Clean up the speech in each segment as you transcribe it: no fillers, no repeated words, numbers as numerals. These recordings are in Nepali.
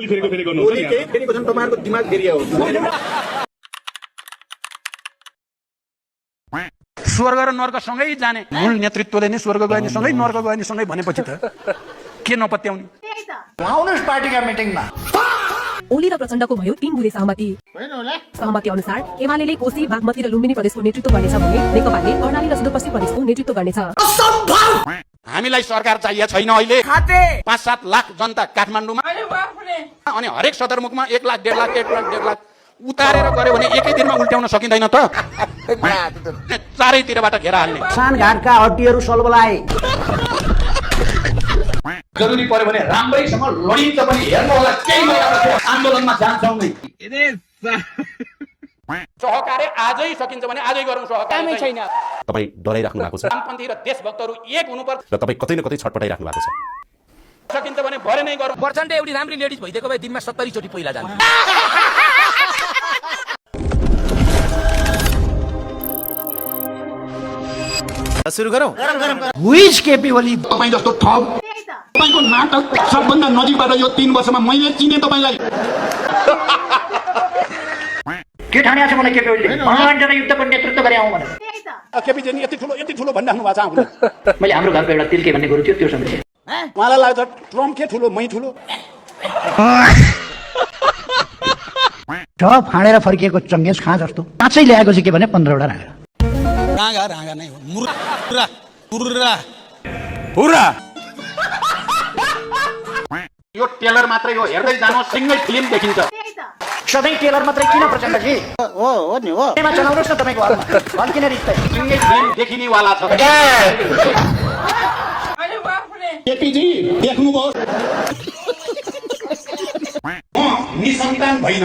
खोली फेरेको फेरि गर्नुहुन्छ नि केही फेरेको छन् तपाईहरुको दिमाग फेरिया हो स्वर्ग र नर्क सँगै जाने मूल नेतृत्वले नै स्वर्ग गए नि सँगै नर्क गए नि सँगै भनेपछि त के नपत्याउने आउनुस् पार्टीका मिटिङमा ओली र प्रचण्डको भयो 3 बुँदे सहमति सहमति अनुसार एमालेले कोशी बागमती र लुम्बिनी प्रदेशको नेतृत्व गर्नेछ भने नेकपाले कर्णाली र सुदूरपश्चिम प्रदेशको नेतृत्व गर्नेछ। हामीलाई सरकार चाहिए छैन अहिले 5-7 लाख जनता काठमाडौँमा अनि हरेक सदरमुखमा 1 लाख 1.5 लाख 1 लाख उतारेर गर्यो भने एकै दिनमा उल्ट्याउन सकिँदैन त चारैतिरबाट घेरा हाल्ने सानघाटका हड्डीहरू सल्बलाए जरुरी पर्यो भने राम्रैसँग लडिन्छ पनि हेर्नु होला केही महिनापछि आन्दोलनमा जान्छौँ नै सहकार्य आजै सकिन्छ भने आजै गरौँ सहकार्य छैन तपाई डराइराख्नु भएको छ वामपन्थी र देशभक्तहरू एक हुनुपर्छ र तपाई कतै न कतै छटपटाइराख्नु भएको छ सकिन्छ भने भरे नै गरौँ। प्रचण्ड एउटी राम्री लेडिज भइदिएको भए दिनमा 70 चोटी पहिला जान्छ। सुरु गरौँ हुइज केपी ओली तपाई जस्तो ठग तपाईको नाटक सबभन्दा नजिकबाट यो 3 वर्षमा मैले चिने तपाईलाई के ठान्या छ मलाई केपी ओलीले भगवान युद्धको नेतृत्व गरे आउँ भनेर केपी जी यति ठुलो भनिराख्नु भएको छ आफूले मैले हाम्रो घरको एउटा तिल्के भन्ने गुरु थियो त्यो सम्झे उहाँलाई लाग्छ ट्रम्प के ठुलो मै ठुलो टप फाडेर फर्किएको चङ्गेस खाँ जस्तो पाँचै ल्याएको चाहिँ के भने 15 वटा रागा रागा नै हो मुर्रा मुर्रा पुरा यो टेलर मात्रै हो हेर्दै जानु सिंगल फिल्म देखिन्छ सधैँ टेलर मात्रै किन प्रचण्डजी हो नि हो त्यसमा चलाउनुस् न तपाईको हालमा भन किन रित्तै सिंगल फिल्म देखिने वाला छ केपी जी देख्नुभयो निसन्तान भइन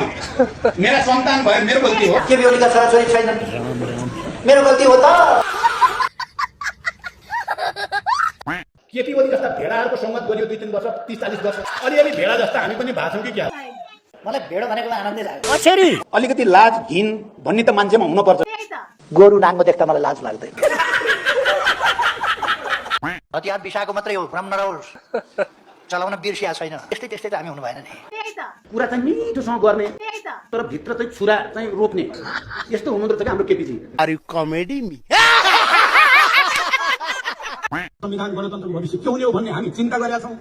मेरा सन्तान भयो मेरो गल्ती हो केपी ओलीका छोराछोरी छैनन् मेरो गल्ती हो त केपी ओली जस्ता भेडाहरूको संगत गरियो 2-3 वर्ष 30-40 वर्ष अलिअलि भेडा जस्ता हामी पनि भाछौँ कि क्या मलाई भेडो भनेको आनन्दै लाग्यो कसरी अलिकति लाज घिन भन्ने त मान्छेमा हुनुपर्छ गोरु नाङ्गो देख्दा मलाई लाज लाग्दैन हतियार बिसाएको मात्रै हो भ्रम नरहोस् चलाउन बिर्सिया छैन त्यस्तै त्यस्तै त हामी हुनु भएन नि कुरा चाहिँ मिठोसँग गर्ने तर भित्र चाहिँ छुरा चाहिँ रोप्ने यस्तो हुनु रहेछ हाम्रो केपीजी आर यु कमेडी मी संविधान गणतन्त्र भविष्य के हुने हो भन्ने हामी चिन्ता गरेका छौँ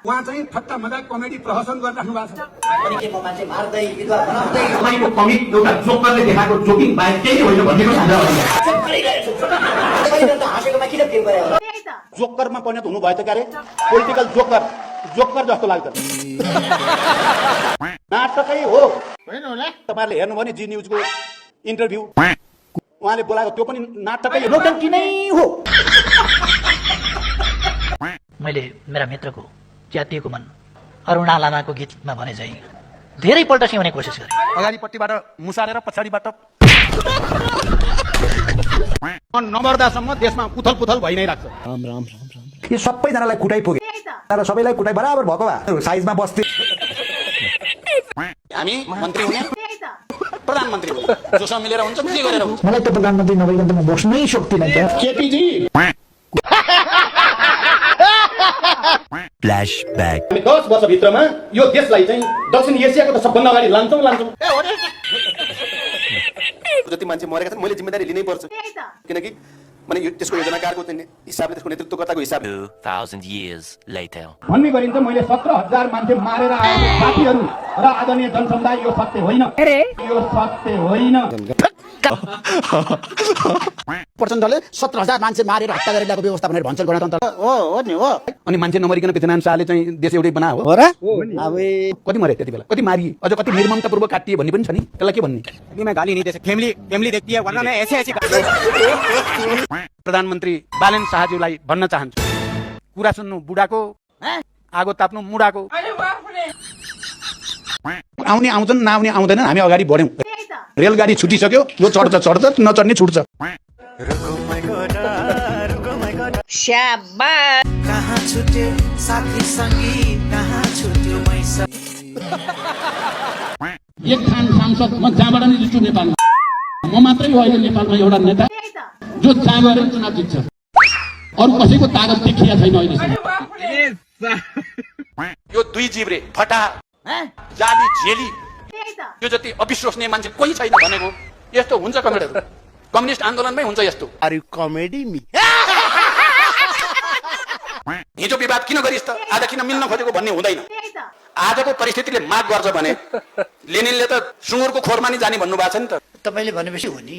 उहाँ चाहिँ ठट्टा मजाक कमेडी प्रहसन गरिराख्नु भएको छ अनि के म मान्छे मार्दै विधवा बनाउँदै तपाईँको कमिक एउटा जोकरले देखाएको जोकिङ बाहेक केही होइन भन्नेको साझा हाँसेकोमा किन फिल गरे होला जोकरमा परिणत हुनु भयो त क्यारे पोलिटिकल जोकर जस्तो लाग्छ नाटकै हो तपाईँहरूले हेर्नुभयो नि जी न्युजको इन्टरभ्यू उहाँले बोलाएको त्यो पनि नाटकै हो नौटंकी नै हो मैले मेरा मित्रको जातिको मन अरुणा लामाको गीतमा भने चाहिँ धेरै पल्ट सिउने कोसिस गरे अगाडिपट्टिबाट मुसारेर पछाडिबाट नमर्दासम्म देशमा उथल-पुथल भइ नै राख्छ। यो सबैजनालाई कुटाइ पुगे तर सबैलाई कुटाइ बराबर भएको भए साइजमा बस्थे हामी मन्त्री हुने प्रधानमन्त्री हुने जोसँग मिलेर हुन्छ जे गरेर हुन्छ मलाई त प्रधानमन्त्री नभइकन त म बस्नै सक्दिनँ त केपीजी फ्ल्याशब्याक 10 वर्षभित्रमा यो देशलाई चाहिँ दक्षिण एसियाको त सबभन्दा अगाडि लान्छौँ जति मान्छे मरेका छन् मैले जिम्मेदारी लिनै पर्छ किनकि माने यो त्यसको योजनाकारको हिसाबले त्यसको नेतृत्वकर्ताको हिसाबले 2000 years later भन्ने गरिन्छ मैले 17,000 मान्छे मारेर आएको साथीहरू र आदरणीय जनसमुदाय यो सत्य होइन यो सत्य होइन प्रचण्डले 17,000 मान्छे मारेर हत्या गरेर ल्याएको व्यवस्था भनेर भन्छ गणतन्त्र हो नि हो अनि मान्छे नमरिकन पृथ्वीनारायण शाहले चाहिँ देश एउटै बना हो र अब कति मरे त्यति बेला कति मारिए अझ कति निर्ममतापूर्वक काटिए भन्ने पनि छ नि त्यसलाई के भन्ने मैं गाली नहीं दे सकता फैमिली देखती है वरना मैं ऐसे प्रधानमन्त्री बालेन शाहज्यूलाई भन्न चाहन्छु कुरा सुन्नु बुढाको आगो ताप्नु मुढाको आउने आउँछन् नआउने आउँदैनन् हामी अगाडि बढ्यौँ रेलगाडी छुटिसक्यो यो चढ्छ नचढ्ने छुट्छ कहाँ छुट्यो साथी संगी कहाँ छुट्यो एक थान सांसद म जहाँबाट नि जित्छु नेपालमा म मात्रै हो अहिले नेपालमा एउटा नेता जो जहाँ गएर चुनाव जित्छ अरू कसैको तागत देखिया छैन अहिलेसम्म यो दुई जिब्रे फटा जाली झेली यो जति अविश्वसनीय मान्छे कोही छैन भनेको यस्तो हुन्छ कमेडीहरू कम्युनिस्ट आन्दोलनमै हुन्छ यस्तो आर यु कमेडी मी हिजो विवाद किन गरिस् त आज किन मिल्न खोजेको भन्ने हुँदैन आजको परिस्थितिले माग गर्छ भने लेनिनले त सुँगुरको खोरमा नि जाने भन्नु भएको छ नि त तपाईँले भनेपछि हो नि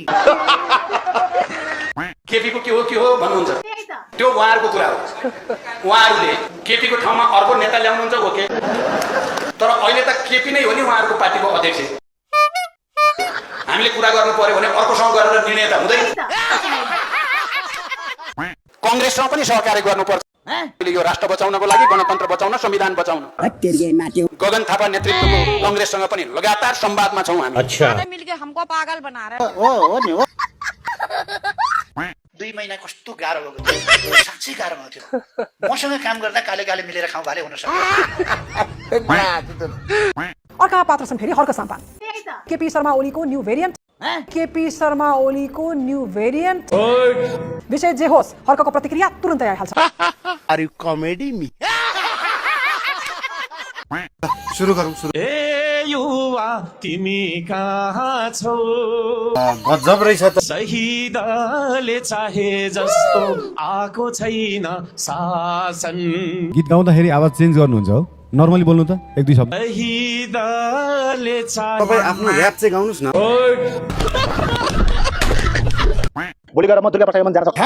केपीको के हो भन्नुहुन्छ त्यो उहाँहरूको कुरा हो उहाँहरूले केपीको ठाउँमा अर्को नेता ल्याउनुहुन्छ ओके तर अहिले त केपी नै हो नि उहाँहरूको पार्टीको अध्यक्ष हामीले कुरा गर्नु पर्यो भने अर्कोसँग गरेर निर्णय त हुँदैन कङ्ग्रेससँग पनि सहकार्य गर्नुपर्छ यो राष्ट्र बचाउनको लागि गणतन्त्र बचाउन संविधान बचाउन गगन थापा नेतृत्वको कङ्ग्रेससँग पनि लगातार संवादमा छौँ हामी हमको पागल बना रहे 2 महिना कस्तो गाह्रो भएको थियो साँच्चै गाह्रो भएको थियो मसँग काम गर्दा काले काले मिलेर खाउँ भाले हुन सक्छ अर्का पात्र छन् फेरि हर्क साम्पा केपी शर्मा ओलीको न्यू भेरिएन्ट विषय जे होस् हर्कको प्रतिक्रिया तुरुन्तै आइहाल्छ आर यु कमेडी मी सुरु गरौँ ए युवा तिमी कहाँ छौ गजब रहेछ त शहीदले चाहे जस्तो आको छैन शासन गीत गाउँदाखेरि आवाज चेन्ज गर्नुहुन्छ हो नर्मली बोल्नु त 1-2 शब्द शहीदले चाहे तपाईँ आफ्नो र्याप चाहिँ गाउनुहोस् न भोलि गएर म दुर्गा प्रसाद जान सक्छु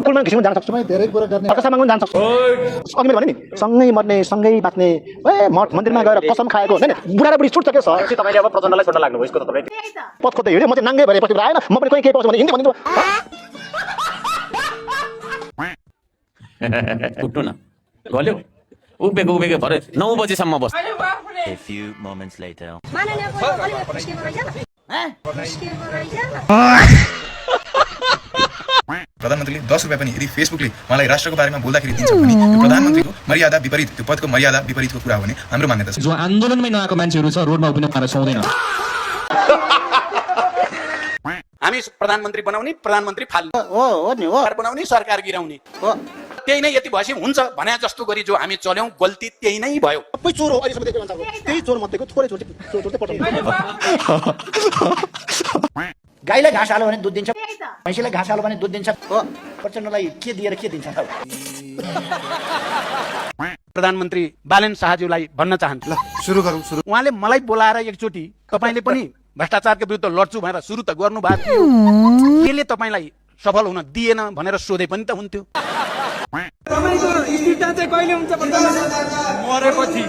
स्कुलमा घिसिङ जान सक्छु धेरै कुरा गर्ने अर्कासँग पनि जान सक्छु अघि मैले भने नि सँगै मर्ने सँगै बाँच्ने मठ मन्दिरमा गएर कसम खाएको हैन बुढा र बुढी छुट्छ के सर तपाईले अब प्रचण्डलाई छोड्न लाग्नु भयो यसको त तपाईँ पथ खोज्दै हिँड्यो म चाहिँ नाङ्गे भएर पछि आएन म पनि कोही केही पाउँछ भने हिन्दी भनिदिनु उठ्नु न गल्यो उभिएको भरे 9 बजेसम्म बस A few moments later प्रधानमन्त्रीले 10 रुपैयाँ पनि यदि फेसबुकले मलाई राष्ट्रको बारेमा बोल्दाखेरि दिन्छ भने त्यो प्रधानमन्त्रीको मर्यादा विपरीत त्यो पदको मर्यादा विपरीतको कुरा हो भने हाम्रो मान्यता छ जो आन्दोलनमै नआएको मान्छेहरू छ रोडमा उभिन पाएर सुहाउँदैन हामी प्रधानमन्त्री बनाउने प्रधानमन्त्री फाल्ने सरकार बनाउने सरकार गिराउने त्यही नै यति भएपछि हुन्छ भने जस्तो गरी जो हामी चल्यौं गल्ती त्यही नै भयो सबै चोर हो अहिलेसम्म देखेको मान्छेको त्यही चोर मध्येको थोरै चोर चाहिँ पठाउनु गाईलाई घाँस हाल्यो भने दुध दिन्छ भैँसीलाई घाँस हाल्यो भने दुध दिन्छ प्रचण्डलाई के दिएर के दिन्छ प्रधानमन्त्री बालेन शाहज्यूलाई भन्न चाहन्छु ल सुरु गरौँ उहाँले मलाई बोलाएर एकचोटि तपाईले पनि भ्रष्टाचारको विरुद्ध लड्छु भनेर सुरु त गर्नु भएको थियो केले तपाईलाई सफल हुन दिएन भनेर सोधे पनि त हुन्थ्यो तपाईको स्थिरता चाहिँ कहिले हुन्छ प्रधानमन्त्री मरेपछि